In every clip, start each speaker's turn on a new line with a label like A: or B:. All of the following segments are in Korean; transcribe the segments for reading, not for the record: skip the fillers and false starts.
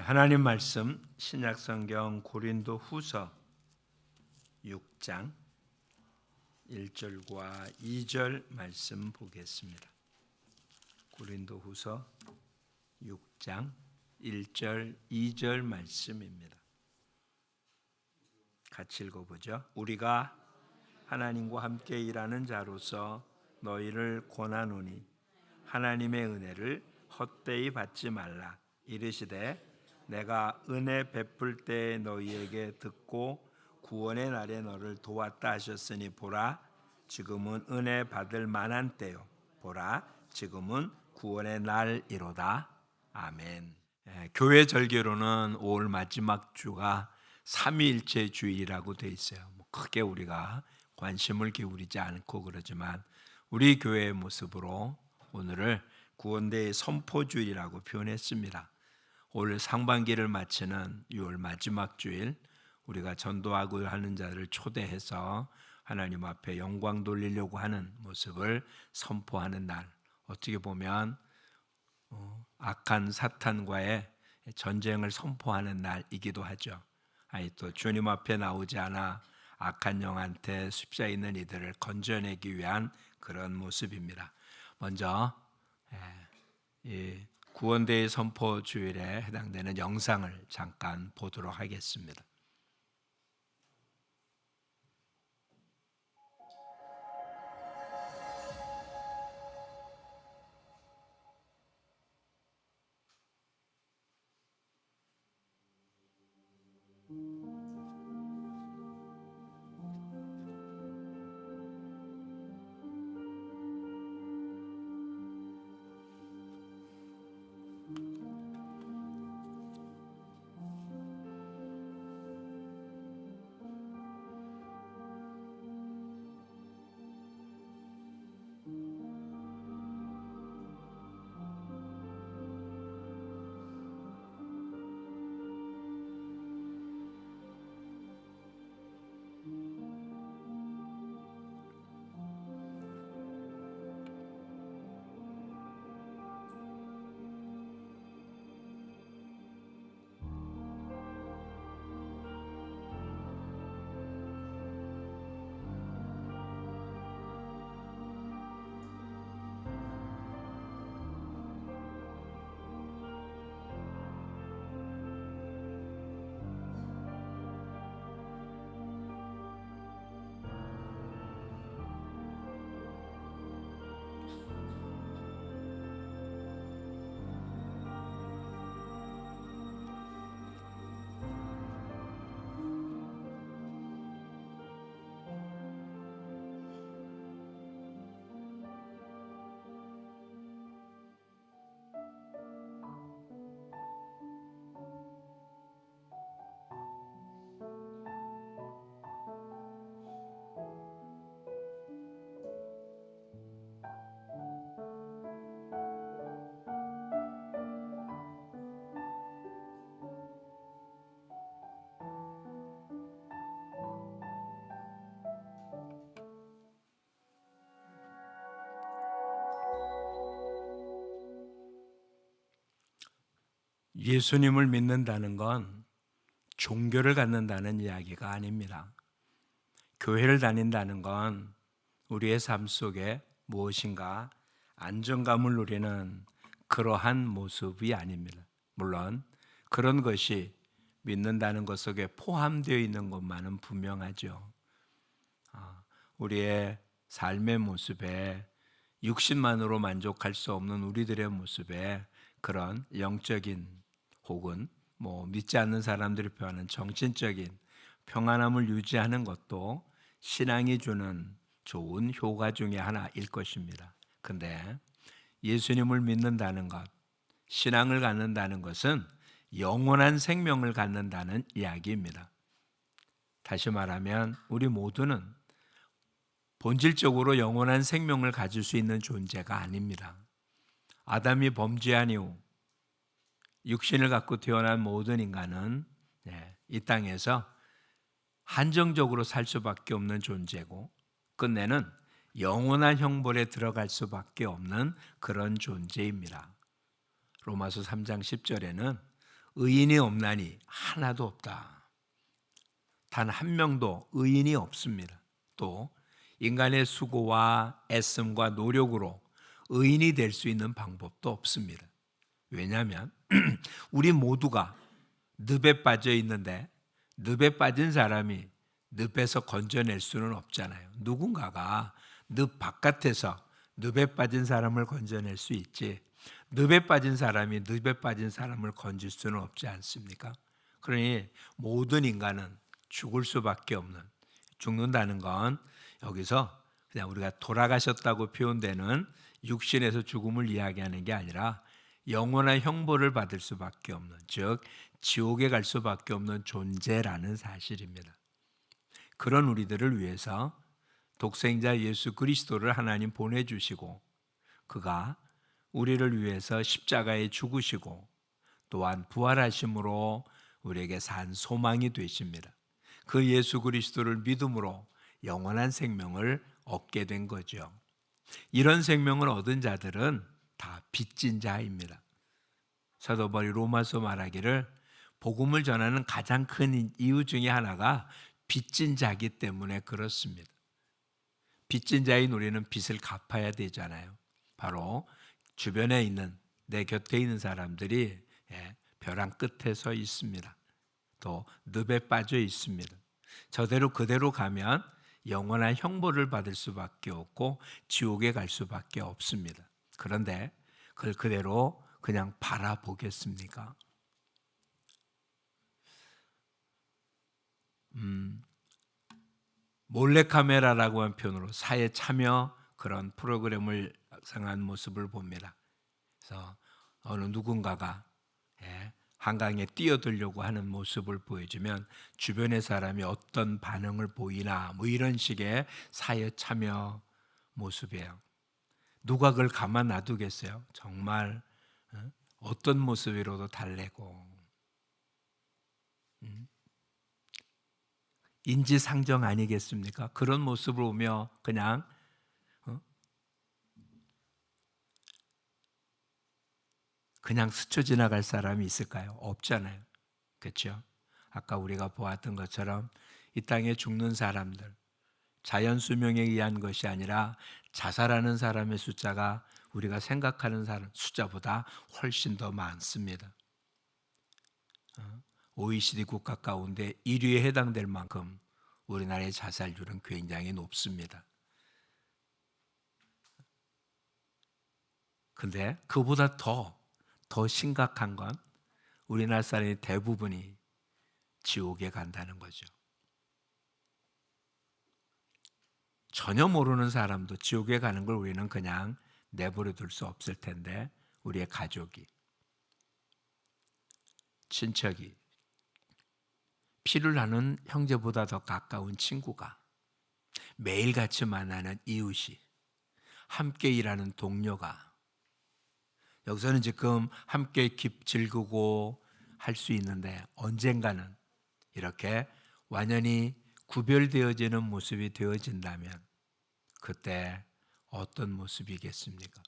A: 하나님 말씀 신약성경 고린도후서 6장 1절과 2절 말씀 보겠습니다. 고린도후서 6장 1절 2절 말씀입니다. 같이 읽어보죠. 우리가 하나님과 함께 일하는 자로서 너희를 권하노니 하나님의 은혜를 헛되이 받지 말라. 이르시되 내가 은혜 베풀 때 너희에게 듣고 구원의 날에 너를 도왔다 하셨으니 보라 지금은 은혜 받을 만한 때요 보라 지금은 구원의 날이로다. 아멘. 교회 절기로는 5월 마지막 주가 삼위일체 주일이라고 되어 있어요. 크게 우리가 관심을 기울이지 않고 그러지만 우리 교회의 모습으로 오늘을 구원대의 선포주일이라고 표현했습니다. 올 상반기를 마치는 6월 마지막 주일 우리가 전도하고 하는 자들을 초대해서 하나님 앞에 영광 돌리려고 하는 모습을 선포하는 날, 어떻게 보면 악한 사탄과의 전쟁을 선포하는 날이기도 하죠. 또 주님 앞에 나오지 않아 악한 영한테 휩싸여 있는 이들을 건져내기 위한 그런 모습입니다. 먼저 이 구원대의 선포 주일에 해당되는 영상을 잠깐 보도록 하겠습니다. 예수님을 믿는다는 건 종교를 갖는다는 이야기가 아닙니다. 교회를 다닌다는 건 우리의 삶 속에 무엇인가 안정감을 누리는 그러한 모습이 아닙니다. 물론 그런 것이 믿는다는 것 속에 포함되어 있는 것만은 분명하죠. 우리의 삶의 모습에 육신만으로 만족할 수 없는 우리들의 모습에 그런 영적인 혹은 믿지 않는 사람들이 표하는 정신적인 평안함을 유지하는 것도 신앙이 주는 좋은 효과 중에 하나일 것입니다. 그런데 예수님을 믿는다는 것, 신앙을 갖는다는 것은 영원한 생명을 갖는다는 이야기입니다. 다시 말하면 우리 모두는 본질적으로 영원한 생명을 가질 수 있는 존재가 아닙니다. 아담이 범죄한 이후 육신을 갖고 태어난 모든 인간은 이 땅에서 한정적으로 살 수밖에 없는 존재고 끝내는 영원한 형벌에 들어갈 수밖에 없는 그런 존재입니다. 로마서 3장 10절에는 의인이 없나니 하나도 없다. 단 한 명도 의인이 없습니다. 또 인간의 수고와 애씀과 노력으로 의인이 될 수 있는 방법도 없습니다. 왜냐하면 우리 모두가 늪에 빠져 있는데 늪에 빠진 사람이 늪에서 건져낼 수는 없잖아요. 누군가가 늪 바깥에서 늪에 빠진 사람을 건져낼 수 있지, 늪에 빠진 사람이 늪에 빠진 사람을 건질 수는 없지 않습니까? 그러니 모든 인간은 죽을 수밖에 없는, 죽는다는 건 여기서 그냥 우리가 돌아가셨다고 표현되는 육신에서 죽음을 이야기하는 게 아니라 영원한 형벌을 받을 수밖에 없는, 즉 지옥에 갈 수밖에 없는 존재라는 사실입니다. 그런 우리들을 위해서 독생자 예수 그리스도를 하나님 보내주시고 그가 우리를 위해서 십자가에 죽으시고 또한 부활하심으로 우리에게 산 소망이 되십니다. 그 예수 그리스도를 믿음으로 영원한 생명을 얻게 된 거죠. 이런 생명을 얻은 자들은 다 빚진 자입니다. 사도 바울이 로마서 말하기를 복음을 전하는 가장 큰 이유 중에 하나가 빚진 자이기 때문에 그렇습니다. 빚진 자인 우리는 빚을 갚아야 되잖아요. 바로 주변에 있는, 내 곁에 있는 사람들이 벼랑 끝에 서 있습니다. 또 늪에 빠져 있습니다. 저대로 그대로 가면 영원한 형벌을 받을 수밖에 없고 지옥에 갈 수밖에 없습니다. 그런데 그걸 그대로 그냥 바라보겠습니까? 몰래카메라라고 하는 표현으로 사회 참여 그런 프로그램을 상한 모습을 봅니다. 그래서 어느 누군가가 한강에 뛰어들려고 하는 모습을 보여주면 주변의 사람이 어떤 반응을 보이나 뭐 이런 식의 사회 참여 모습이에요. 누가 그걸 가만 놔두겠어요? 정말 어떤 모습으로도 달래고 인지상정 아니겠습니까? 그런 모습을 보며 그냥 스쳐 지나갈 사람이 있을까요? 없잖아요. 그렇죠? 아까 우리가 보았던 것처럼 이 땅에 죽는 사람들, 자연 수명에 의한 것이 아니라 자살하는 사람의 숫자가 우리가 생각하는 사람 숫자보다 훨씬 더 많습니다. OECD 국가 가운데 1위에 해당될 만큼 우리나라의 자살률은 굉장히 높습니다. 근데 그보다 더 심각한 건 우리나라 사람의 대부분이 지옥에 간다는 거죠. 전혀 모르는 사람도 지옥에 가는 걸 우리는 그냥 내버려 둘 수 없을 텐데 우리의 가족이, 친척이, 피를 나눈 형제보다 더 가까운 친구가, 매일같이 만나는 이웃이, 함께 일하는 동료가, 여기서는 지금 함께 즐기고 할 수 있는데 언젠가는 이렇게 완연히 구별되어지는 모습이 되어진다면 그때 어떤 모습이겠습니까?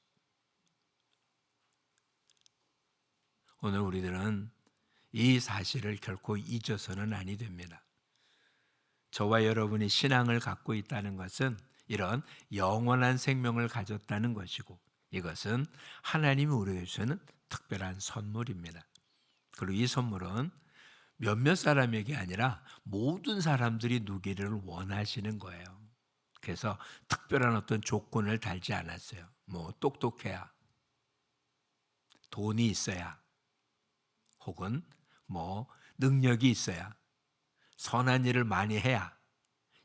A: 오늘 우리들은 이 사실을 결코 잊어서는 아니 됩니다. 저와 여러분이 신앙을 갖고 있다는 것은 이런 영원한 생명을 가졌다는 것이고 이것은 하나님이 우리에게 주시는 특별한 선물입니다. 그리고 이 선물은 몇몇 사람에게 아니라 모든 사람들이 누기를 원하시는 거예요. 그래서 특별한 어떤 조건을 달지 않았어요. 뭐 똑똑해야, 돈이 있어야, 혹은 뭐 능력이 있어야, 선한 일을 많이 해야,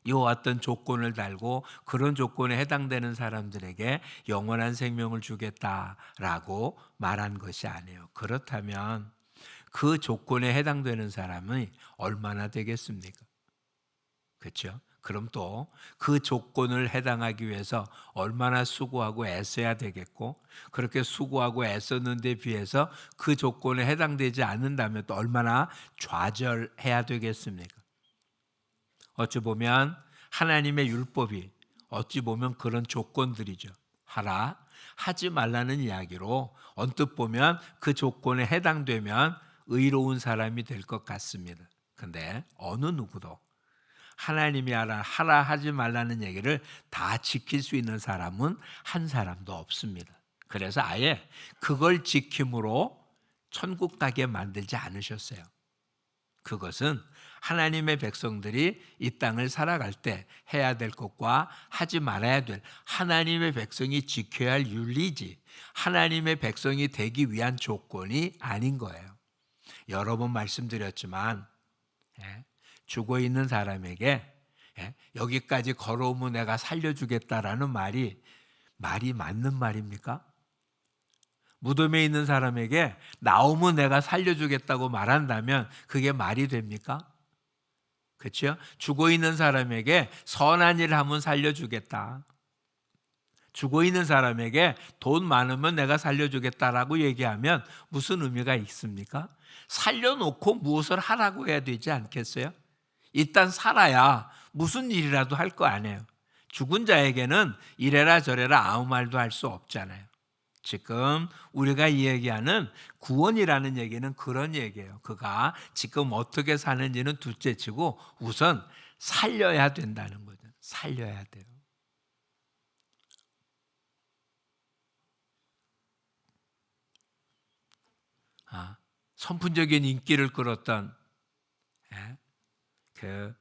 A: 이와 같은 조건을 달고 그런 조건에 해당되는 사람들에게 영원한 생명을 주겠다라고 말한 것이 아니에요. 그렇다면 그 조건에 해당되는 사람이 얼마나 되겠습니까? 그렇죠? 그럼 또 그 조건을 해당하기 위해서 얼마나 수고하고 애써야 되겠고, 그렇게 수고하고 애썼는데 비해서 그 조건에 해당되지 않는다면 또 얼마나 좌절해야 되겠습니까? 어찌 보면 하나님의 율법이 어찌 보면 그런 조건들이죠. 하라, 하지 말라는 이야기로 언뜻 보면 그 조건에 해당되면 의로운 사람이 될 것 같습니다. 근데 어느 누구도 하나님이 하라 하지 말라는 얘기를 다 지킬 수 있는 사람은 한 사람도 없습니다. 그래서 아예 그걸 지킴으로 천국 가게 만들지 않으셨어요. 그것은 하나님의 백성들이 이 땅을 살아갈 때 해야 될 것과 하지 말아야 될 하나님의 백성이 지켜야 할 윤리지, 하나님의 백성이 되기 위한 조건이 아닌 거예요. 여러 번 말씀드렸지만 죽어 있는 사람에게 여기까지 걸어오면 내가 살려주겠다라는 말이 맞는 말입니까? 무덤에 있는 사람에게 나오면 내가 살려주겠다고 말한다면 그게 말이 됩니까? 그렇죠? 죽어 있는 사람에게 선한 일 하면 살려주겠다. 죽어 있는 사람에게 돈 많으면 내가 살려주겠다라고 얘기하면 무슨 의미가 있습니까? 살려놓고 무엇을 하라고 해야 되지 않겠어요? 일단 살아야 무슨 일이라도 할 거 아니에요. 죽은 자에게는 이래라 저래라 아무 말도 할 수 없잖아요. 지금 우리가 이야기하는 구원이라는 얘기는 그런 얘기예요. 그가 지금 어떻게 사는지는 둘째치고 우선 살려야 된다는 거죠. 살려야 돼요. 선풍적인 인기를 끌었던 그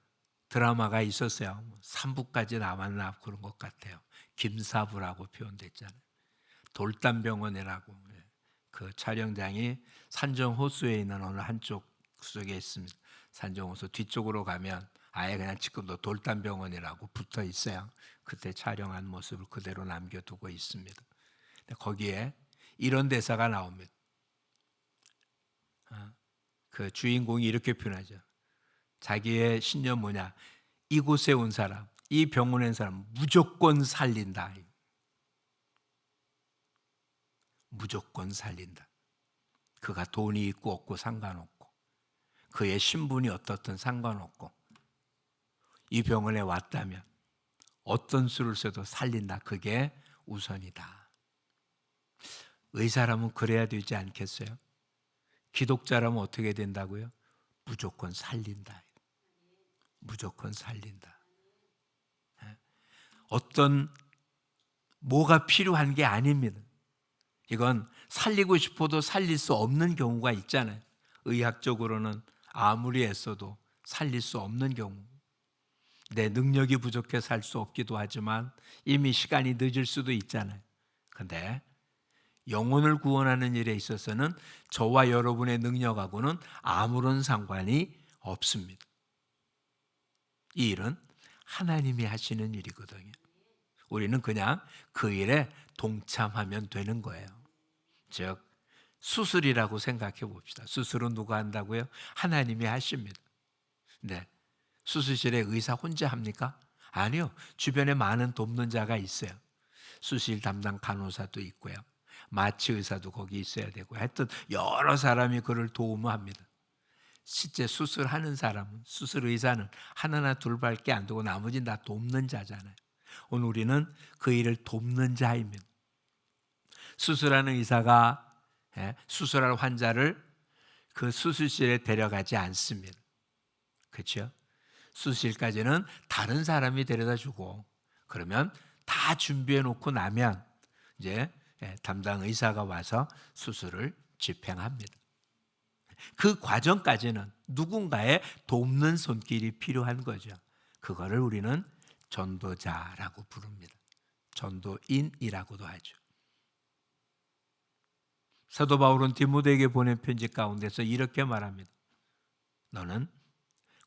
A: 드라마가 있었어요. 3부까지 나왔나 그런 것 같아요. 김사부라고 표현됐잖아요. 돌담병원이라고. 그 촬영장이 산정호수에 있는 어느 한쪽 속에 있습니다. 산정호수 뒤쪽으로 가면 아예 그냥 지금도 돌담병원이라고 붙어 있어요. 그때 촬영한 모습을 그대로 남겨두고 있습니다. 거기에 이런 대사가 나옵니다. 그 주인공이 이렇게 표현하죠. 자기의 신념 뭐냐? 이곳에 온 사람, 이 병원에 온 사람 무조건 살린다. 무조건 살린다. 그가 돈이 있고 없고 상관없고 그의 신분이 어떻든 상관없고 이 병원에 왔다면 어떤 수를 써도 살린다. 그게 우선이다. 의사라면 그래야 되지 않겠어요? 기독자라면 어떻게 된다고요? 무조건 살린다. 무조건 살린다. 어떤 뭐가 필요한 게 아닙니다. 이건 살리고 싶어도 살릴 수 없는 경우가 있잖아요. 의학적으로는 아무리 애써도 살릴 수 없는 경우. 내 능력이 부족해서 살 수 없기도 하지만 이미 시간이 늦을 수도 있잖아요. 그런데 영혼을 구원하는 일에 있어서는 저와 여러분의 능력하고는 아무런 상관이 없습니다. 이 일은 하나님이 하시는 일이거든요. 우리는 그냥 그 일에 동참하면 되는 거예요. 즉 수술이라고 생각해 봅시다. 수술은 누가 한다고요? 하나님이 하십니다. 네. 수술실에 의사 혼자 합니까? 아니요. 주변에 많은 돕는 자가 있어요. 수술 담당 간호사도 있고요. 마취 의사도 거기 있어야 되고 하여튼 여러 사람이 그를 도움합니다. 실제 수술하는 사람은 수술 의사는 하나나 둘밖에 안 되고 나머지는 다 돕는 자잖아요. 오늘 우리는 그 일을 돕는 자입니다. 수술하는 의사가 수술할 환자를 그 수술실에 데려가지 않습니다. 그렇죠? 수술실까지는 다른 사람이 데려다 주고 그러면 다 준비해 놓고 나면 이제 담당 의사가 와서 수술을 집행합니다. 그 과정까지는 누군가의 돕는 손길이 필요한 거죠. 그거를 우리는 전도자라고 부릅니다. 전도인이라고도 하죠. 사도 바울은 디모데에게 보낸 편지 가운데서 이렇게 말합니다. 너는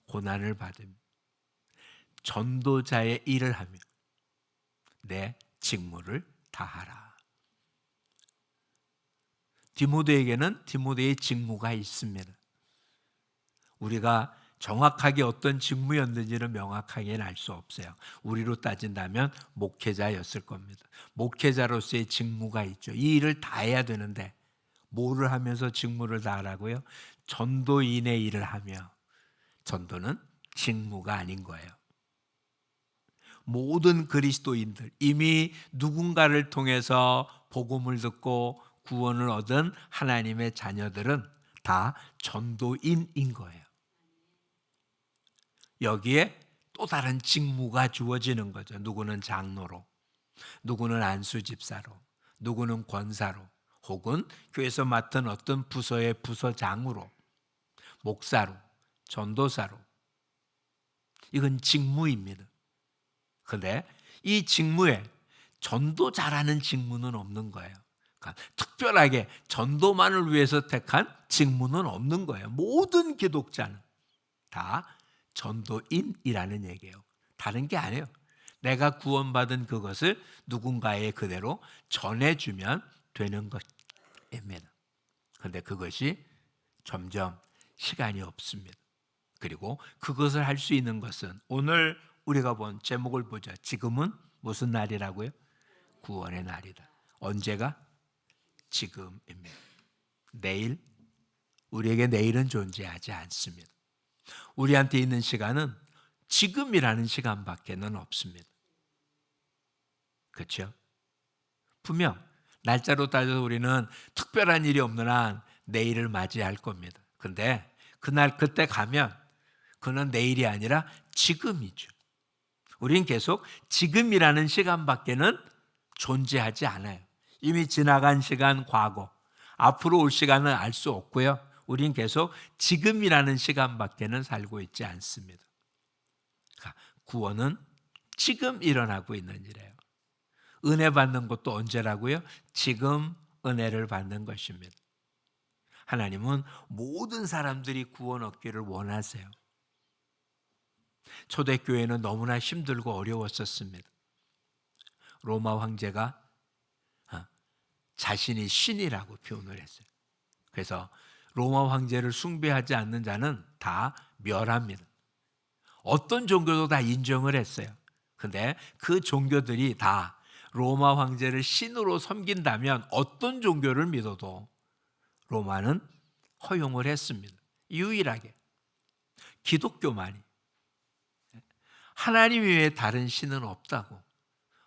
A: 고난을 받으며 전도자의 일을 하며 내 직무를 다하라. 디모데에게는 디모데의 직무가 있습니다. 우리가 정확하게 어떤 직무였는지는 명확하게는 알 수 없어요. 우리로 따진다면 목회자였을 겁니다. 목회자로서의 직무가 있죠. 이 일을 다 해야 되는데 뭐를 하면서 직무를 다하라고요? 전도인의 일을 하며 전도는 직무가 아닌 거예요. 모든 그리스도인들 이미 누군가를 통해서 복음을 듣고 구원을 얻은 하나님의 자녀들은 다 전도인인 거예요. 여기에 또 다른 직무가 주어지는 거죠. 누구는 장로로, 누구는 안수집사로, 누구는 권사로, 혹은 교회에서 맡은 어떤 부서의 부서장으로, 목사로, 전도사로. 이건 직무입니다. 그런데 이 직무에 전도 잘하는 직무는 없는 거예요. 그러니까 특별하게 전도만을 위해서 택한 직무는 없는 거예요. 모든 기독자는 다 전도인이라는 얘기예요. 다른 게 아니에요. 내가 구원받은 그것을 누군가에 그대로 전해주면 되는 것입니다. 그런데 그것이 점점 시간이 없습니다. 그리고 그것을 할 수 있는 것은 오늘 우리가 본 제목을 보죠. 지금은 무슨 날이라고요? 구원의 날이다. 언제가? 지금입니다. 내일? 우리에게 내일은 존재하지 않습니다. 우리한테 있는 시간은 지금이라는 시간밖에는 없습니다. 그렇죠? 분명 날짜로 따져서 우리는 특별한 일이 없는 한 내일을 맞이할 겁니다. 근데 그날 그때 가면 그는 내일이 아니라 지금이죠. 우린 계속 지금이라는 시간밖에는 존재하지 않아요. 이미 지나간 시간, 과거, 앞으로 올 시간은 알 수 없고요. 우린 계속 지금이라는 시간밖에는 살고 있지 않습니다. 구원은 지금 일어나고 있는 일이에요. 은혜 받는 것도 언제라고요? 지금 은혜를 받는 것입니다. 하나님은 모든 사람들이 구원 얻기를 원하세요. 초대교회는 너무나 힘들고 어려웠었습니다. 로마 황제가 자신이 신이라고 표현을 했어요. 그래서 로마 황제를 숭배하지 않는 자는 다 멸합니다. 어떤 종교도 다 인정을 했어요. 근데 그 종교들이 다 로마 황제를 신으로 섬긴다면 어떤 종교를 믿어도 로마는 허용을 했습니다. 유일하게 기독교만이 하나님 외에 다른 신은 없다고,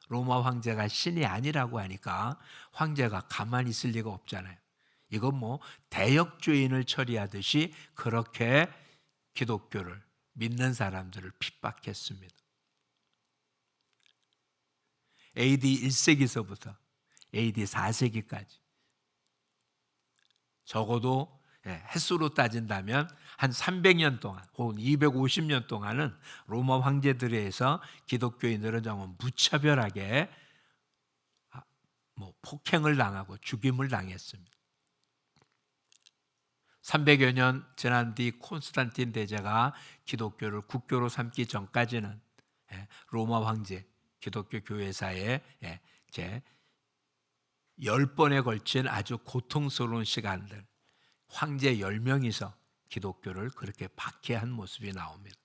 A: 로마 황제가 신이 아니라고 하니까 황제가 가만히 있을 리가 없잖아요. 이건 뭐 대역죄인을 처리하듯이 그렇게 기독교를 믿는 사람들을 핍박했습니다. AD 1세기서부터 AD 4세기까지 적어도 횟수로 따진다면 한 300년 동안 혹은 250년 동안은 로마 황제들에 의해서 기독교인들은 정말 무차별하게 폭행을 당하고 죽임을 당했습니다. 300여 년 지난 뒤 콘스탄틴 대제가 기독교를 국교로 삼기 전까지는 로마 황제 기독교 교회사에 제 10번에 걸친 아주 고통스러운 시간들, 황제 10명이서 기독교를 그렇게 박해한 모습이 나옵니다.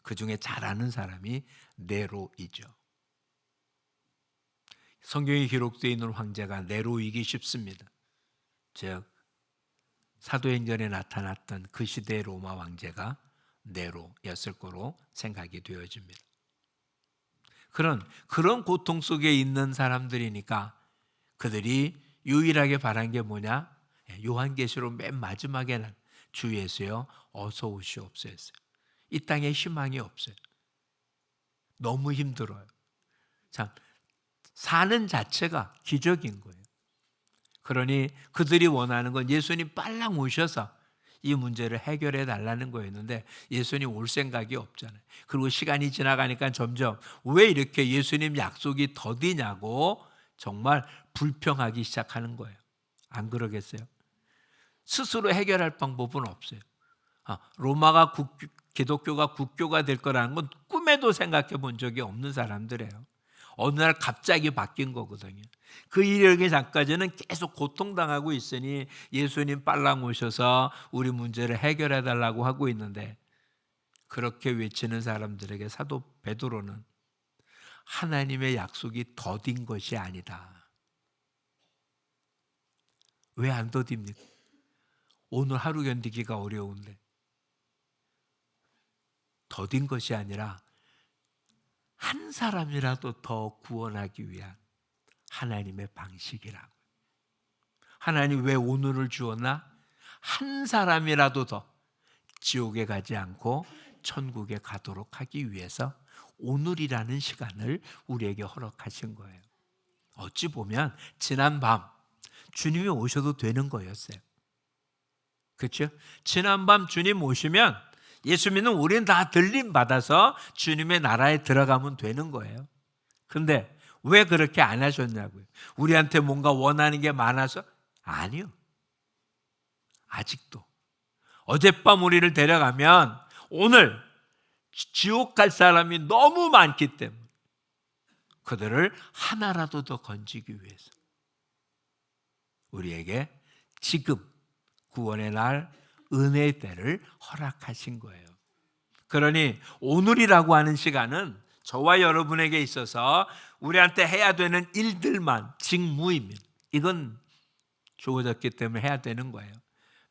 A: 그 중에 잘 아는 사람이 네로이죠. 성경에 기록되어 있는 황제가 네로이기 쉽습니다. 즉 사도행전에 나타났던 그 시대의 로마 황제가 네로였을 거로 생각이 되어집니다. 그런 고통 속에 있는 사람들이니까 그들이 유일하게 바란 게 뭐냐? 요한계시록 맨 마지막에는 주 예수여 어서 오시옵소서 했어요. 이 땅에 희망이 없어요. 너무 힘들어요. 참 사는 자체가 기적인 거예요. 그러니 그들이 원하는 건 예수님 빨랑 오셔서 이 문제를 해결해 달라는 거였는데 예수님 올 생각이 없잖아요. 그리고 시간이 지나가니까 점점 왜 이렇게 예수님 약속이 더디냐고 정말 불평하기 시작하는 거예요. 안 그러겠어요? 스스로 해결할 방법은 없어요. 로마가 기독교가 국교가 될 거라는 건 꿈에도 생각해 본 적이 없는 사람들이에요. 어느 날 갑자기 바뀐 거거든요. 그 이르기 전까지는 계속 고통당하고 있으니 예수님 빨랑 오셔서 우리 문제를 해결해 달라고 하고 있는데, 그렇게 외치는 사람들에게 사도 베드로는 하나님의 약속이 더딘 것이 아니다. 왜 안 더딥니까? 오늘 하루 견디기가 어려운데. 더딘 것이 아니라 한 사람이라도 더 구원하기 위한 하나님의 방식이라고. 하나님 왜 오늘을 주었나? 한 사람이라도 더 지옥에 가지 않고 천국에 가도록 하기 위해서 오늘이라는 시간을 우리에게 허락하신 거예요. 어찌 보면 지난 밤 주님이 오셔도 되는 거였어요. 그렇죠? 지난 밤 주님 오시면 예수 믿는 우리는 다 들림 받아서 주님의 나라에 들어가면 되는 거예요. 그런데 왜 그렇게 안 하셨냐고요? 우리한테 뭔가 원하는 게 많아서? 아니요. 아직도. 어젯밤 우리를 데려가면 오늘 지옥 갈 사람이 너무 많기 때문에 그들을 하나라도 더 건지기 위해서 우리에게 지금 구원의 날 은혜의 때를 허락하신 거예요. 그러니 오늘이라고 하는 시간은 저와 여러분에게 있어서 우리한테 해야 되는 일들만 직무입니다. 이건 주어졌기 때문에 해야 되는 거예요.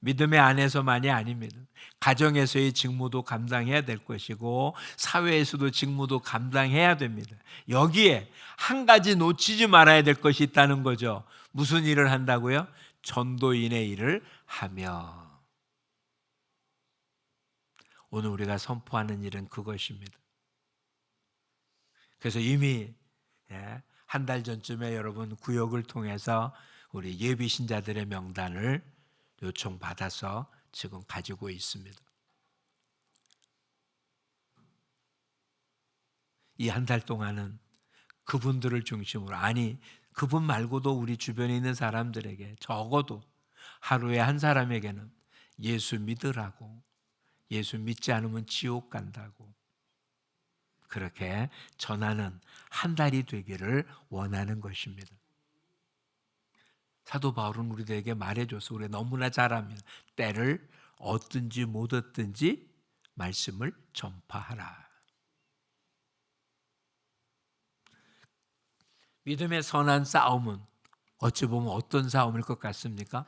A: 믿음의 안에서만이 아닙니다. 가정에서의 직무도 감당해야 될 것이고 사회에서도 직무도 감당해야 됩니다. 여기에 한 가지 놓치지 말아야 될 것이 있다는 거죠. 무슨 일을 한다고요? 전도인의 일을 하며. 오늘 우리가 선포하는 일은 그것입니다. 그래서 이미 한 달 전쯤에 여러분 구역을 통해서 우리 예비 신자들의 명단을 요청받아서 지금 가지고 있습니다. 이 한 달 동안은 그분들을 중심으로, 아니 그분 말고도 우리 주변에 있는 사람들에게 적어도 하루에 한 사람에게는 예수 믿으라고, 예수 믿지 않으면 지옥 간다고 그렇게 전하는 한 달이 되기를 원하는 것입니다. 사도 바울은 우리들에게 말해줘서 우리 너무나 잘 압니다. 때를 얻든지 못 얻든지 말씀을 전파하라. 믿음의 선한 싸움은 어찌 보면 어떤 싸움일 것 같습니까?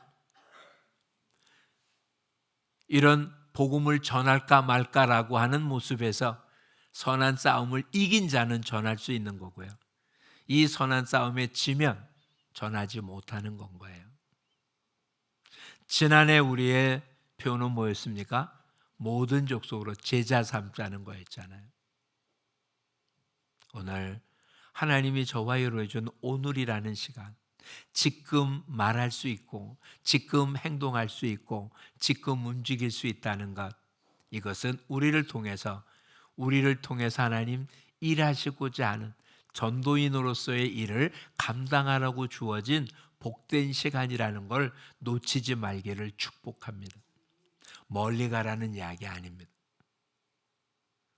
A: 이런 복음을 전할까 말까라고 하는 모습에서 선한 싸움을 이긴 자는 전할 수 있는 거고요. 이 선한 싸움에 지면 전하지 못하는 건 거예요. 지난해 우리의 표현은 뭐였습니까? 모든 족속으로 제자 삼자는 거였잖아요. 오늘 하나님이 저와 여러분에게 준 오늘이라는 시간, 지금 말할 수 있고 지금 행동할 수 있고 지금 움직일 수 있다는 것, 이것은 우리를 통해서 하나님 일하시고자 하는 전도인으로서의 일을 감당하라고 주어진 복된 시간이라는 걸 놓치지 말기를 축복합니다. 멀리 가라는 이야기 아닙니다.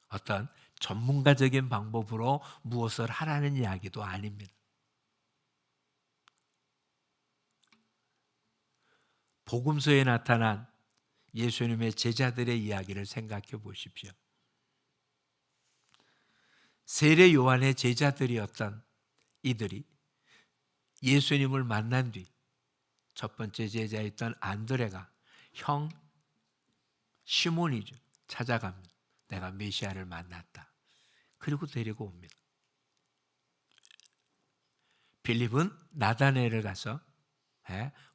A: 어떤 전문가적인 방법으로 무엇을 하라는 이야기도 아닙니다. 복음서에 나타난 예수님의 제자들의 이야기를 생각해 보십시오. 세례 요한의 제자들이었던 이들이 예수님을 만난 뒤 첫 번째 제자였던 안드레가 형 시몬이죠. 찾아갑니다. 내가 메시아를 만났다. 그리고 데리고 옵니다. 빌립은 나다나엘을 가서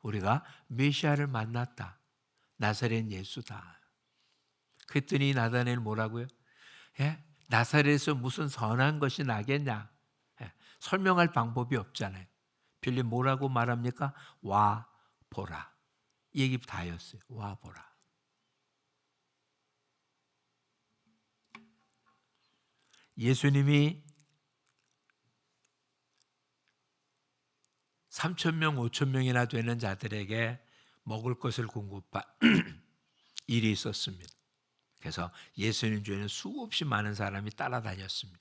A: 우리가 메시아를 만났다. 나사렛 예수다. 그랬더니 나다나엘 뭐라고요? 나사렛에서 무슨 선한 것이 나겠냐? 설명할 방법이 없잖아요. 빌립 뭐라고 말합니까? 와 보라. 이 얘기 다였어요. 와 보라. 예수님이 3,000명, 5,000명이나 되는 자들에게 먹을 것을 공급한 일이 있었습니다. 그래서 예수님 주에는 수없이 많은 사람이 따라다녔습니다.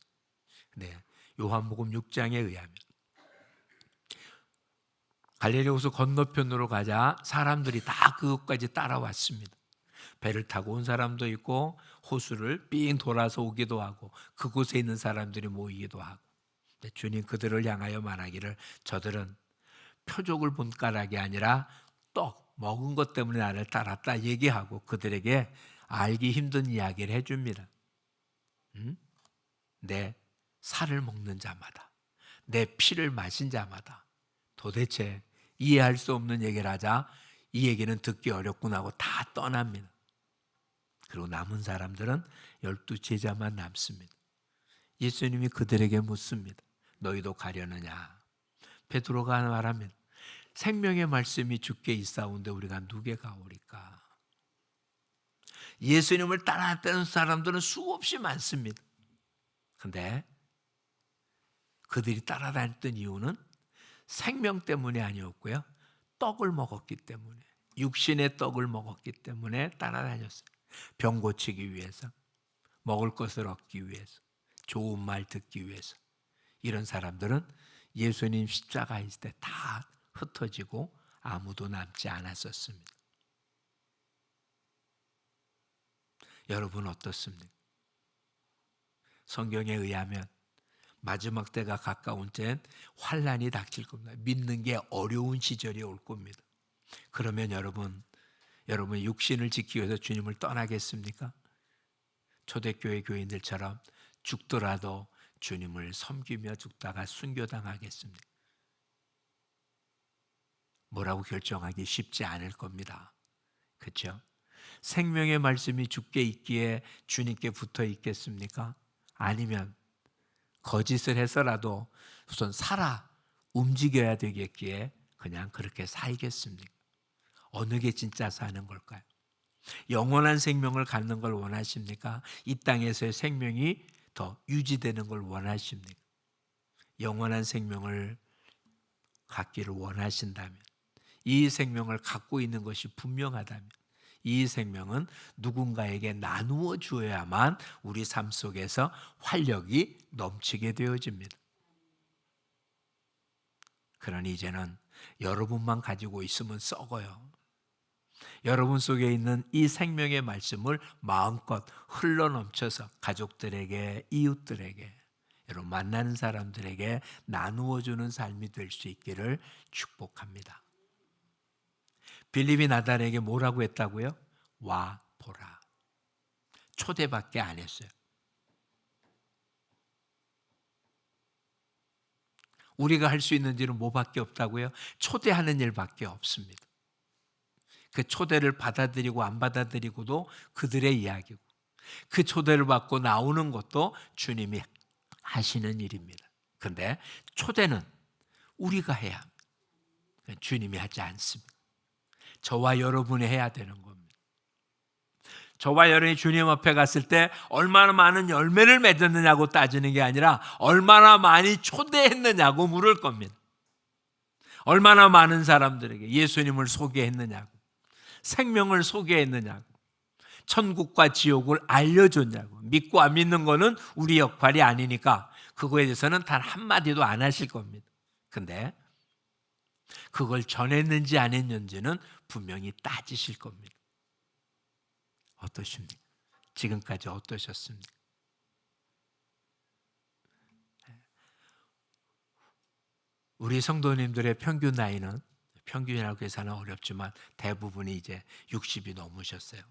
A: 네, 요한복음 6장에 의하면 갈릴리 호수 건너편으로 가자 사람들이 다 그것까지 따라왔습니다. 배를 타고 온 사람도 있고 호수를 삥 돌아서 오기도 하고 그곳에 있는 사람들이 모이기도 하고, 주님 그들을 향하여 말하기를 저들은 표적을 본 까닭이 아니라 떡 먹은 것 때문에 나를 따랐다 얘기하고 그들에게 알기 힘든 이야기를 해줍니다. 내 살을 먹는 자마다, 내 피를 마신 자마다 도대체 이해할 수 없는 얘기를 하자 이 얘기는 듣기 어렵구나 하고 다 떠납니다. 그리고 남은 사람들은 12 제자만 남습니다. 예수님이 그들에게 묻습니다. 너희도 가려느냐? 베드로가 말합니다. 생명의 말씀이 주께 있사온데 우리가 누게 가오리까? 예수님을 따라다니는 사람들은 수없이 많습니다. 그런데 그들이 따라다녔던 이유는 생명 때문이 아니었고요. 떡을 먹었기 때문에, 육신의 떡을 먹었기 때문에 따라다녔어요. 병 고치기 위해서, 먹을 것을 얻기 위해서, 좋은 말 듣기 위해서. 이런 사람들은 예수님 십자가 있을 때 다 흩어지고 아무도 남지 않았었습니다. 여러분 어떻습니까? 성경에 의하면 마지막 때가 가까운 때엔 환난이 닥칠 겁니다. 믿는 게 어려운 시절이 올 겁니다. 그러면 여러분 육신을 지키기 위해서 주님을 떠나겠습니까? 초대교회 교인들처럼 죽더라도 주님을 섬기며 죽다가 순교당하겠습니까? 뭐라고 결정하기 쉽지 않을 겁니다. 그렇죠? 생명의 말씀이 주께 있기에 주님께 붙어 있겠습니까? 아니면 거짓을 해서라도 우선 움직여야 되겠기에 그냥 그렇게 살겠습니까? 어느 게 진짜 사는 걸까요? 영원한 생명을 갖는 걸 원하십니까? 이 땅에서의 생명이 더 유지되는 걸 원하십니까? 영원한 생명을 갖기를 원하신다면, 이 생명을 갖고 있는 것이 분명하다면, 이 생명은 누군가에게 나누어 주어야만 우리 삶 속에서 활력이 넘치게 되어집니다. 그러니 이제는 여러분만 가지고 있으면 썩어요. 여러분 속에 있는 이 생명의 말씀을 마음껏 흘러넘쳐서 가족들에게, 이웃들에게, 여러분 만나는 사람들에게 나누어 주는 삶이 될 수 있기를 축복합니다. 빌립이 나단에게 뭐라고 했다고요? 와 보라. 초대밖에 안 했어요. 우리가 할 수 있는 일은 뭐밖에 없다고요? 초대하는 일밖에 없습니다. 그 초대를 받아들이고 안 받아들이고도 그들의 이야기고, 그 초대를 받고 나오는 것도 주님이 하시는 일입니다. 그런데 초대는 우리가 해야 합니다. 주님이 하지 않습니다. 저와 여러분이 해야 되는 겁니다. 저와 여러분이 주님 앞에 갔을 때 얼마나 많은 열매를 맺었느냐고 따지는 게 아니라 얼마나 많이 초대했느냐고 물을 겁니다. 얼마나 많은 사람들에게 예수님을 소개했느냐고, 생명을 소개했느냐고, 천국과 지옥을 알려줬냐고. 믿고 안 믿는 거는 우리 역할이 아니니까 그거에 대해서는 단 한마디도 안 하실 겁니다. 근데 그걸 전했는지 안 했는지는 분명히 따지실 겁니다. 어떠십니까? 지금까지 어떠셨습니까? 우리 성도님들의 평균 나이는, 평균이라고 계산은 어렵지만 대부분이 이제 60이 넘으셨어요.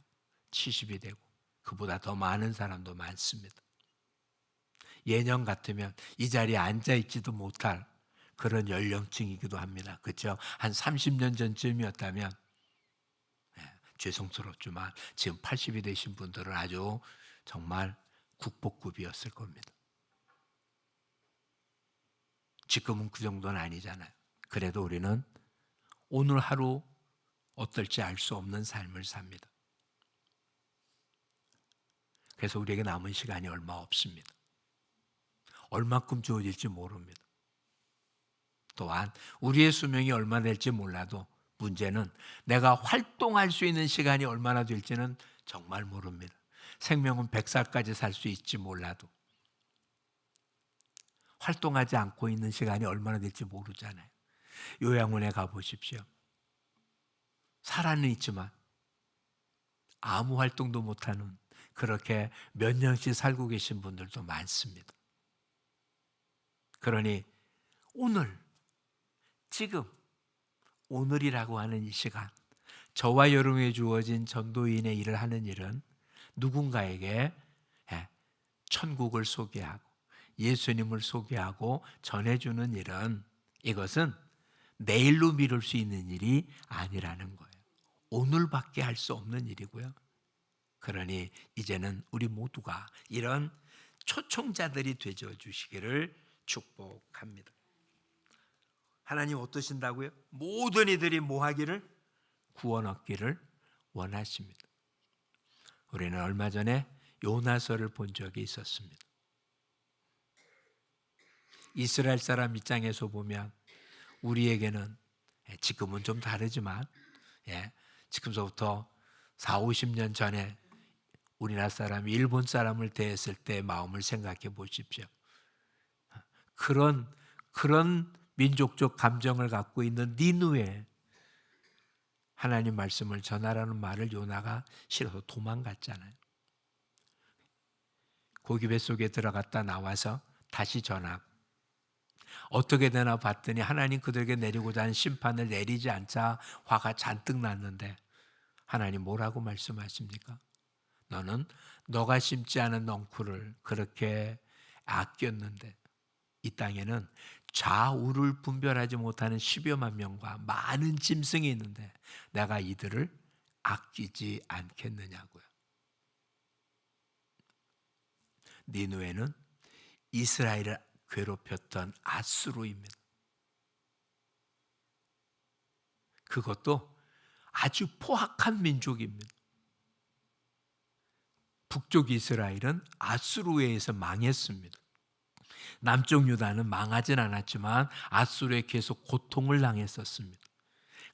A: 70이 되고 그보다 더 많은 사람도 많습니다. 예년 같으면 이 자리에 앉아있지도 못할 그런 연령층이기도 합니다. 그렇죠? 한 30년 전쯤이었다면 죄송스럽지만 지금 80이 되신 분들은 아주 정말 국보급이었을 겁니다. 지금은 그 정도는 아니잖아요. 그래도 우리는 오늘 하루 어떨지 알 수 없는 삶을 삽니다. 그래서 우리에게 남은 시간이 얼마 없습니다. 얼마큼 주어질지 모릅니다. 또한 우리의 수명이 얼마나 될지 몰라도 문제는 내가 활동할 수 있는 시간이 얼마나 될지는 정말 모릅니다. 생명은 100살까지 살 수 있지 몰라도 활동하지 않고 있는 시간이 얼마나 될지 모르잖아요. 요양원에 가보십시오. 살아는 있지만 아무 활동도 못하는, 그렇게 몇 년씩 살고 계신 분들도 많습니다. 그러니 오늘, 지금, 오늘이라고 하는 이 시간, 저와 여러분에게 주어진 전도인의 일을 하는 일은 누군가에게 천국을 소개하고 예수님을 소개하고 전해주는 일은, 이것은 내일로 미룰 수 있는 일이 아니라는 거예요. 오늘밖에 할 수 없는 일이고요. 그러니 이제는 우리 모두가 이런 초청자들이 되어 주시기를 축복합니다. 하나님 어떠신다고요? 모든 이들이 뭐 하기를? 구원 얻기를 원하십니다. 우리는 얼마 전에 요나서를 본 적이 있었습니다. 이스라엘 사람 입장에서 보면 우리에게는 지금은 좀 다르지만 지금서부터 4, 50년 전에 우리나라 사람이 일본 사람을 대했을 때 마음을 생각해 보십시오. 그런 민족적 감정을 갖고 있는 니느웨 하나님 말씀을 전하라는 말을 요나가 싫어서 도망갔잖아요. 고기 뱃속에 들어갔다 나와서 다시 전하고 어떻게 되나 봤더니 하나님 그들에게 내리고자 하는 심판을 내리지 않자 화가 잔뜩 났는데 하나님 뭐라고 말씀하십니까? 너는 너가 심지 않은 넝쿨을 그렇게 아꼈는데 이 땅에는 좌우를 분별하지 못하는 10여만 명과 많은 짐승이 있는데 내가 이들을 아끼지 않겠느냐고요. 니느웨는 이스라엘을 괴롭혔던 아수르입니다. 그것도 아주 포악한 민족입니다. 북쪽 이스라엘은 아수르에 의해서 망했습니다. 남쪽 유다는 망하진 않았지만 아수르에 계속 고통을 당했었습니다.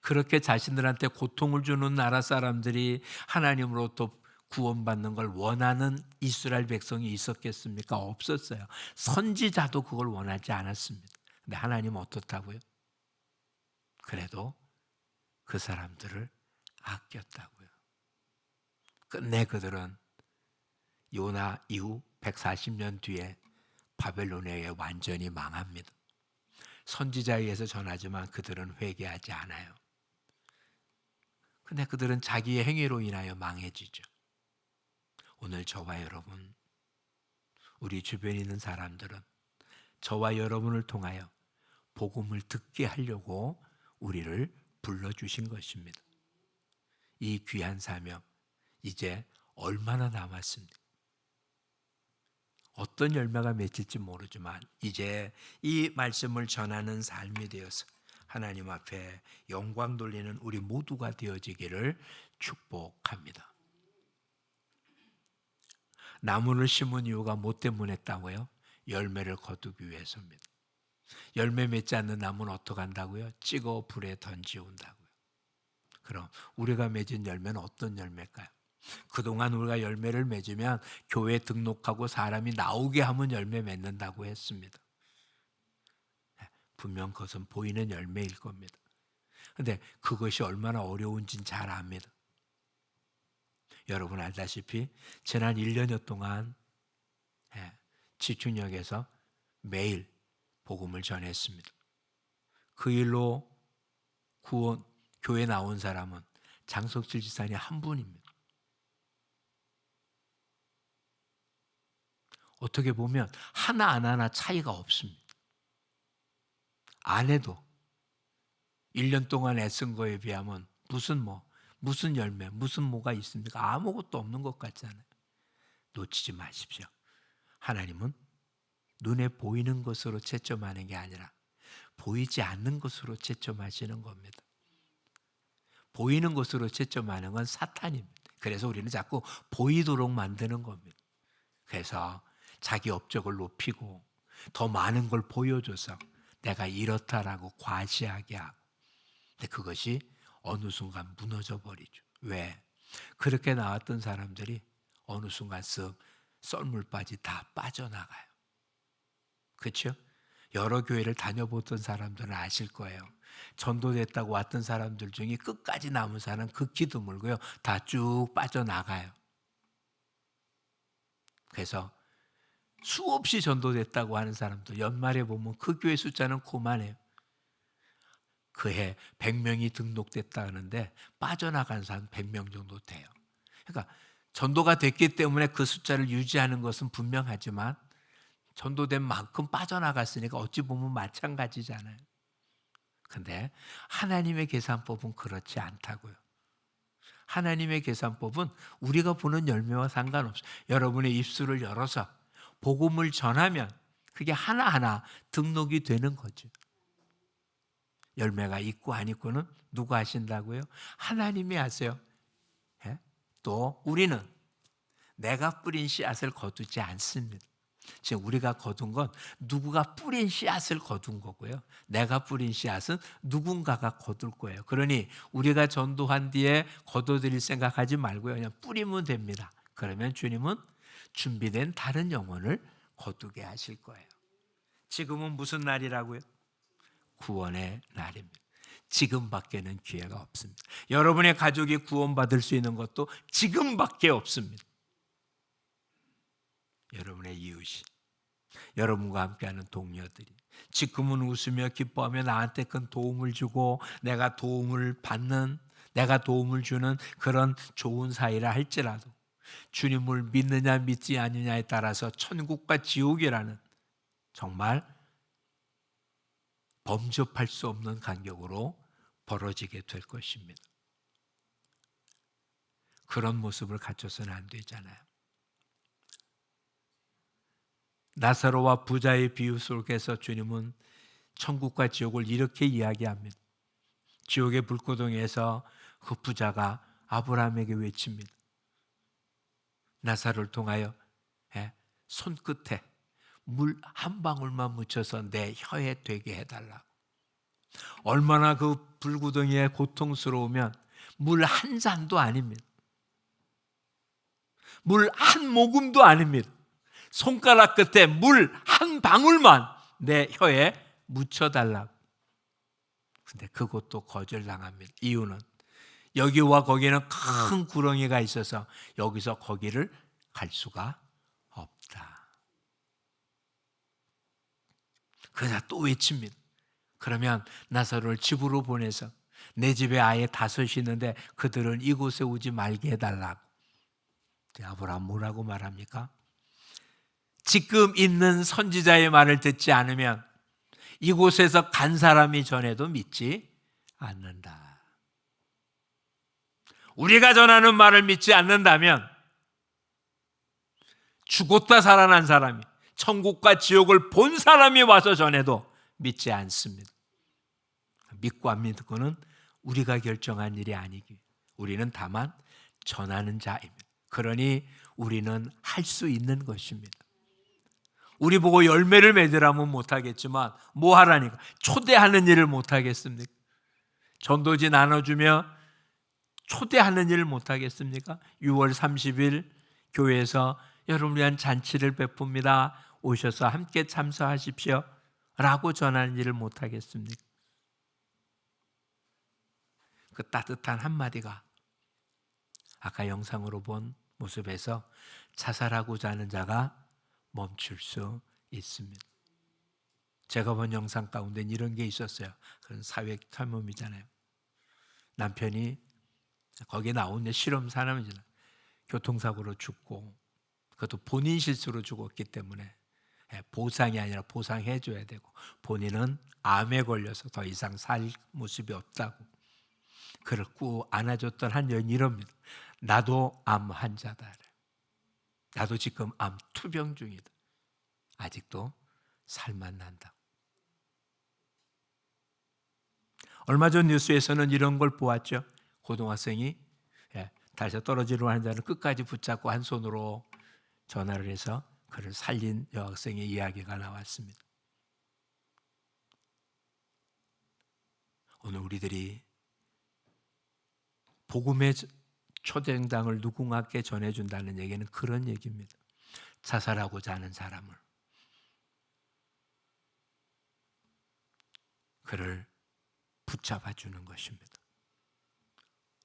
A: 그렇게 자신들한테 고통을 주는 나라 사람들이 하나님으로부터 구원받는 걸 원하는 이스라엘 백성이 있었겠습니까? 없었어요. 선지자도 그걸 원하지 않았습니다. 근데 하나님은 어떻다고요? 그래도 그 사람들을 아꼈다고요. 끝내 그들은 요나 이후 140년 뒤에 바벨론에 의해 완전히 망합니다. 선지자에 의해서 전하지만 그들은 회개하지 않아요. 근데 그들은 자기의 행위로 인하여 망해지죠. 오늘 저와 여러분, 우리 주변에 있는 사람들은 저와 여러분을 통하여 복음을 듣게 하려고 우리를 불러주신 것입니다. 이 귀한 사명 이제 얼마나 남았습니까? 어떤 열매가 맺힐지 모르지만 이제 이 말씀을 전하는 삶이 되어서 하나님 앞에 영광 돌리는 우리 모두가 되어지기를 축복합니다. 나무를 심은 이유가 뭐 때문에 했다고요? 열매를 거두기 위해서입니다. 열매 맺지 않는 나무는 어떻게 한다고요? 찍어 불에 던지온다고요. 그럼 우리가 맺은 열매는 어떤 열매일까요? 그동안 우리가 열매를 맺으면 교회 등록하고 사람이 나오게 하면 열매 맺는다고 했습니다. 분명 그것은 보이는 열매일 겁니다. 그런데 그것이 얼마나 어려운지는 잘 압니다. 여러분 알다시피 지난 1년여 동안 지춘역에서 매일 복음을 전했습니다. 그 일로 교회 나온 사람은 장석질 지사님 한 분입니다. 어떻게 보면 하나 안 하나 차이가 없습니다. 안 해도 1년 동안 애쓴 거에 비하면 무슨 열매, 무슨 뭐가 있습니까? 아무것도 없는 것 같잖아요. 놓치지 마십시오. 하나님은 눈에 보이는 것으로 채점하는 게 아니라 보이지 않는 것으로 채점하시는 겁니다. 보이는 것으로 채점하는 건 사탄입니다. 그래서 우리는 자꾸 보이도록 만드는 겁니다. 그래서 자기 업적을 높이고 더 많은 걸 보여줘서 내가 이렇다라고 과시하게 하고, 근데 그것이 어느 순간 무너져 버리죠. 왜? 그렇게 나왔던 사람들이 어느 순간 쓱 썰물바지 다 빠져나가요. 그렇죠? 여러 교회를 다녀보던 사람들은 아실 거예요. 전도됐다고 왔던 사람들 중에 끝까지 남은 사람 극히 드물고요. 다 쭉 빠져나가요. 그래서 수없이 전도됐다고 하는 사람들 연말에 보면 그 교회 숫자는 그만해요. 그해 100명이 등록됐다 하는데 빠져나간 사람 100명 정도 돼요. 그러니까 전도가 됐기 때문에 그 숫자를 유지하는 것은 분명하지만 전도된 만큼 빠져나갔으니까 어찌 보면 마찬가지잖아요. 근데 하나님의 계산법은 그렇지 않다고요. 하나님의 계산법은 우리가 보는 열매와 상관없어요. 여러분의 입술을 열어서 복음을 전하면 그게 하나하나 등록이 되는 거죠. 열매가 있고 안 있고는 누가 하신다고요? 하나님이 하세요. 예? 또 우리는 내가 뿌린 씨앗을 거두지 않습니다. 지금 우리가 거둔 건 누구가 뿌린 씨앗을 거둔 거고요. 내가 뿌린 씨앗은 누군가가 거둘 거예요. 그러니 우리가 전도한 뒤에 거둬들일 생각하지 말고요. 그냥 뿌리면 됩니다. 그러면 주님은 준비된 다른 영혼을 거두게 하실 거예요. 지금은 무슨 날이라고요? 구원의 날입니다. 지금밖에는 기회가 없습니다. 여러분의 가족이 구원받을 수 있는 것도 지금밖에 없습니다. 여러분의 이웃이, 여러분과 함께하는 동료들이 지금은 웃으며 기뻐하며 나한테 큰 도움을 주고 내가 도움을 받는, 내가 도움을 주는 그런 좋은 사이라 할지라도 주님을 믿느냐 믿지 않느냐에 따라서 천국과 지옥이라는 정말 범접할 수 없는 간격으로 벌어지게 될 것입니다. 그런 모습을 갖춰서는 안 되잖아요. 나사로와 부자의 비유 속에서 주님은 천국과 지옥을 이렇게 이야기합니다. 지옥의 불구덩이에서 그 부자가 아브라함에게 외칩니다. 나사로를 통하여 손끝에 물 한 방울만 묻혀서 내 혀에 되게 해달라고. 얼마나 그 불구덩이에 고통스러우면 물 한 잔도 아닙니다. 물 한 모금도 아닙니다. 손가락 끝에 물 한 방울만 내 혀에 묻혀달라고. 근데 그것도 거절당합니다. 이유는 여기와 거기는 큰 구렁이가 있어서 여기서 거기를 갈 수가 없다. 그러자 또 외칩니다. 그러면 나사로를 집으로 보내서 내 집에 아예 다섯이 있는데 그들은 이곳에 오지 말게 해달라고. 아브라함 뭐라고 말합니까? 지금 있는 선지자의 말을 듣지 않으면 이곳에서 간 사람이 전해도 믿지 않는다. 우리가 전하는 말을 믿지 않는다면 죽었다 살아난 사람이, 천국과 지옥을 본 사람이 와서 전해도 믿지 않습니다. 믿고 안 믿고는 우리가 결정한 일이 아니기, 우리는 다만 전하는 자입니다. 그러니 우리는 할 수 있는 것입니다. 우리 보고 열매를 맺으라면 못하겠지만 뭐 하라니까? 초대하는 일을 못하겠습니까? 전도지 나눠주며 초대하는 일을 못하겠습니까? 6월 30일 교회에서 여러분을 위한 잔치를 베풉니다. 오셔서 함께 참석하십시오 라고 전하는 일을 못하겠습니까? 그 따뜻한 한마디가 아까 영상으로 본 모습에서 자살하고자 하는 자가 멈출 수 있습니다. 제가 본 영상 가운데 이런 게 있었어요. 그런 사회 탐험이잖아요. 남편이 거기에 나온 실험 사람이잖아요. 교통사고로 죽고 그것도 본인 실수로 죽었기 때문에 보상이 아니라 보상해줘야 되고 본인은 암에 걸려서 더 이상 살 모습이 없다고 그를 꾹 안아줬던 한 여인이 이럽니다. 나도 암 환자다. 나도 지금 암 투병 중이다. 아직도 살만 난다. 얼마 전 뉴스에서는 이런 걸 보았죠. 고등학생이 달에서 떨어지려고 하는 자를 끝까지 붙잡고 한 손으로 전화를 해서 그를 살린 여학생의 이야기가 나왔습니다. 오늘 우리들이 복음의 초대장을 누군가께 전해준다는 얘기는 그런 얘기입니다. 자살하고자 하는 사람을, 그를 붙잡아 주는 것입니다.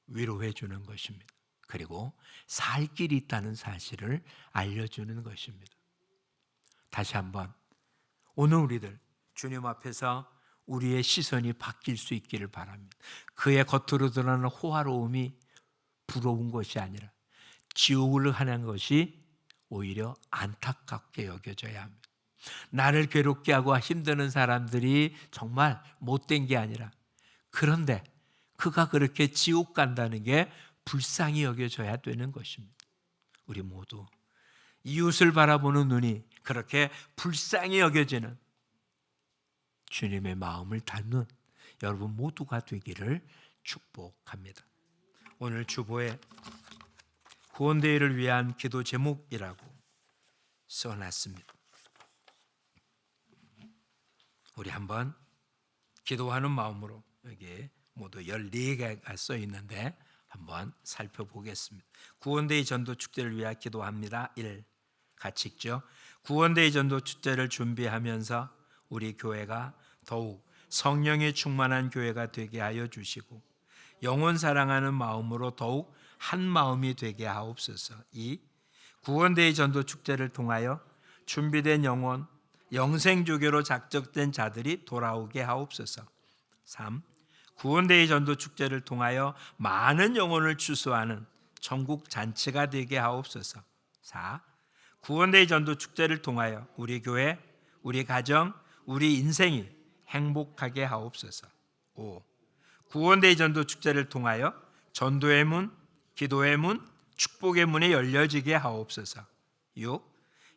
A: 위로해 주는 것입니다. 그리고 살 길이 있다는 사실을 알려주는 것입니다. 다시 한번 오늘 우리들 주님 앞에서 우리의 시선이 바뀔 수 있기를 바랍니다. 그의 겉으로 드러나는 호화로움이 부러운 것이 아니라 지옥을 하는 것이 오히려 안타깝게 여겨져야 합니다. 나를 괴롭게 하고 힘드는 사람들이 정말 못된 게 아니라 그런데 그가 그렇게 지옥 간다는 게 불쌍히 여겨져야 되는 것입니다. 우리 모두 이웃을 바라보는 눈이 그렇게 불쌍히 여겨지는 주님의 마음을 닮는 여러분 모두가 되기를 축복합니다. 오늘 주보에 구원대회를 위한 기도 제목이라고 써놨습니다. 우리 한번 기도하는 마음으로 여기 모두 14개가 써 있는데 한번 살펴보겠습니다. 구원대회 전도축제를 위하여 기도합니다. 1. 같이 읽죠. 구원대회 전도축제를 준비하면서 우리 교회가 더욱 성령이 충만한 교회가 되게 하여 주시고 영혼 사랑하는 마음으로 더욱 한 마음이 되게 하옵소서. 2. 구원대회 전도축제를 통하여 준비된 영혼, 영생조교로 작정된 자들이 돌아오게 하옵소서. 3. 구원대회 전도축제를 통하여 많은 영혼을 추수하는 천국 잔치가 되게 하옵소서. 4. 구원대회 전도축제를 통하여 우리 교회, 우리 가정, 우리 인생이 행복하게 하옵소서. 5. 구원대회 전도축제를 통하여 전도의 문, 기도의 문, 축복의 문이 열려지게 하옵소서. 6.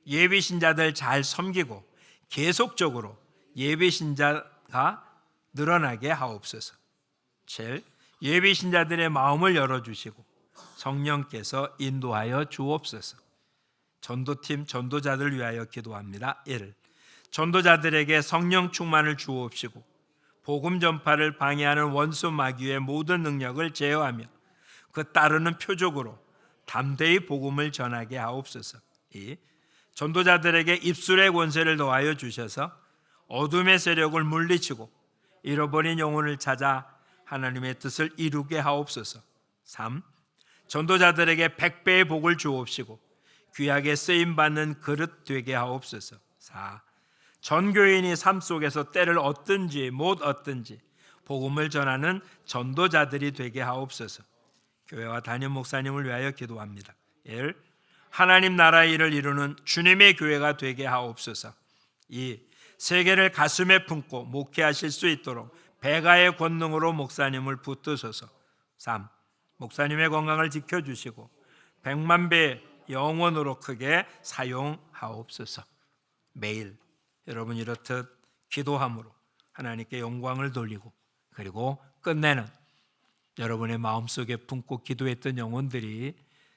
A: 예비신자들 잘 섬기고 계속적으로 예비신자가 늘어나게 하옵소서. 7. 예비신자들의 마음을 열어주시고 성령께서 인도하여 주옵소서. 전도팀 전도자들 위하여 기도합니다. 1. 전도자들에게 성령 충만을 주옵시고 복음 전파를 방해하는 원수 마귀의 모든 능력을 제어하며 그 따르는 표적으로 담대히 복음을 전하게 하옵소서. 2. 전도자들에게 입술의 권세를 더하여 주셔서 어둠의 세력을 물리치고 잃어버린 영혼을 찾아 하나님의 뜻을 이루게 하옵소서. 3. 전도자들에게 100배의 복을 주옵시고 귀하게 쓰임받는 그릇 되게 하옵소서. 4. 전교인이 삶 속에서 때를 얻든지 못 얻든지 복음을 전하는 전도자들이 되게 하옵소서. 교회와 담임 목사님을 위하여 기도합니다. 1. 하나님 나라의 일을 이루는 주님의 교회가 되게 하옵소서. 2. 세계를 가슴에 품고 목회하실 수 있도록 배가의 권능으로 목사님을 붙드소서. 3. 목사님의 건강을 지켜주시고 100만 배 영원으로 크게 사용하옵소서. 매일 여러분 이렇듯 기도함으로 하나님께 영광을 돌리고 그리고 끝내는 여러분의 마음속에 품고 기도했던 영혼들이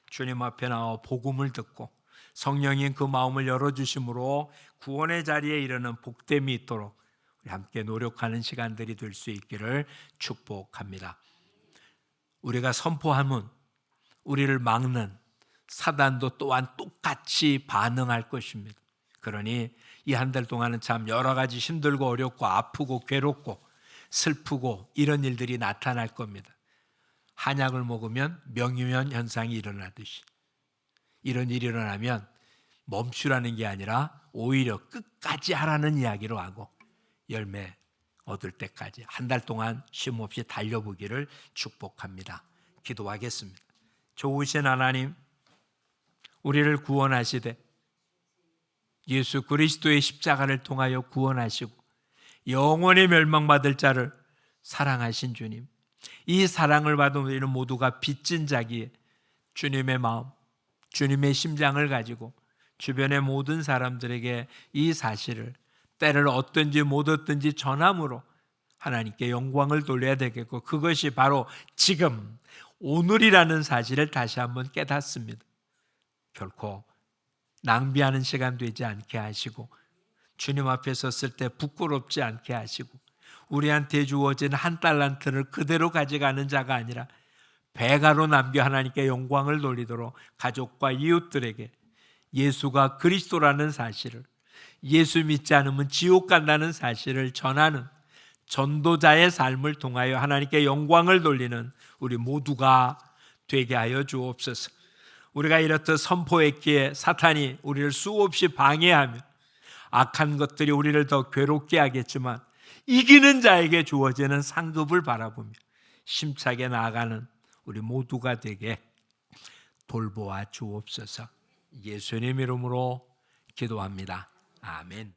A: 주님 앞에 나와 복음을 듣고 성령인 그 마음을 열어주심으로 구원의 자리에 이르는 복됨이 있도록 우리 함께 노력하는 시간들이 될 수 있기를 축복합니다. 우리가 선포하면 우리를 막는 사단도 또한 똑같이 반응할 것입니다. 그러니 이 한 달 동안은 참 여러 가지 힘들고 어렵고 아프고 괴롭고 슬프고 이런 일들이 나타날 겁니다. 한약을 먹으면 명유면 현상이 일어나듯이 이런 일이 일어나면 멈추라는 게 아니라 오히려 끝까지 하라는 이야기로 하고 열매 얻을 때까지 한 달 동안 쉼없이 달려보기를 축복합니다. 기도하겠습니다. 좋으신 하나님, 우리를 구원하시되 예수 그리스도의 십자가를 통하여 구원하시고 영원히 멸망받을 자를 사랑하신 주님, 이 사랑을 받은 우리는 모두가 빚진 자기에 주님의 마음, 주님의 심장을 가지고 주변의 모든 사람들에게 이 사실을 때를 얻든지 못 얻든지 전함으로 하나님께 영광을 돌려야 되겠고, 그것이 바로 지금 오늘이라는 사실을 다시 한번 깨닫습니다. 결코 낭비하는 시간 되지 않게 하시고 주님 앞에 섰을 때 부끄럽지 않게 하시고 우리한테 주어진 한 달란트를 그대로 가져가는 자가 아니라 배가로 남겨 하나님께 영광을 돌리도록 가족과 이웃들에게 예수가 그리스도라는 사실을, 예수 믿지 않으면 지옥 간다는 사실을 전하는 전도자의 삶을 통하여 하나님께 영광을 돌리는 우리 모두가 되게 하여 주옵소서. 우리가 이렇듯 선포했기에 사탄이 우리를 수없이 방해하며 악한 것들이 우리를 더 괴롭게 하겠지만 이기는 자에게 주어지는 상급을 바라보며 힘차게 나아가는 우리 모두가 되게 돌보아 주옵소서. 예수님 이름으로 기도합니다. 아멘.